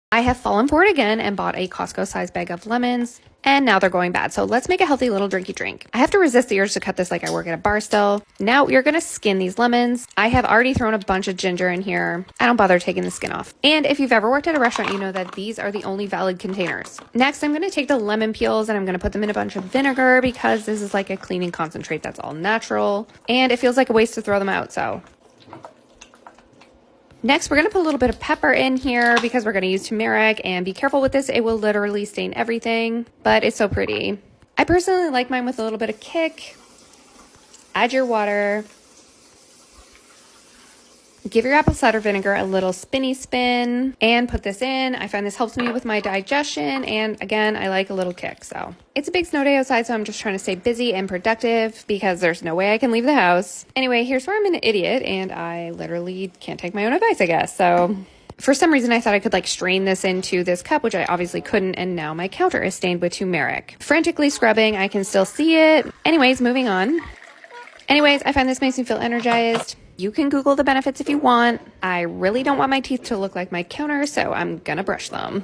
I have fallen for it again and bought a Costco size bag of lemons, and now they're going bad. So let's make a healthy little drinky drink. I have to resist the urge to cut this like I work at a bar still. Now we're gonna skin these lemons. I have already thrown a bunch of ginger in here. I don't bother taking the skin off. And if you've ever worked at a restaurant, you know that these are the only valid containers. Next, I'm gonna take the lemon peels and I'm gonna put them in a bunch of vinegar because this is like a cleaning concentrate that's all natural. And it feels like a waste to throw them out, so. Next, we're going to put a little bit of pepper in here because we're going to use turmeric, and be careful with this. It will literally stain everything, but it's so pretty. I personally like mine with a little bit of kick. Add your water. Give your apple cider vinegar a little spinny spin and put this in. I find this helps me with my digestion, and again, I like a little kick. So it's a big snow day outside, so I'm just trying to stay busy and productive because there's no way I can leave the house. Anyway, here's where I'm an idiot and I literally can't take my own advice, I guess. So for some reason, I thought I could like strain this into this cup, which I obviously couldn't, and now my counter is stained with turmeric. Frantically scrubbing, I can still see it. Anyways, moving on. Anyways, I find this makes me feel energized. You can Google the benefits if you want. I really don't want my teeth to look like my counter, so I'm gonna brush them.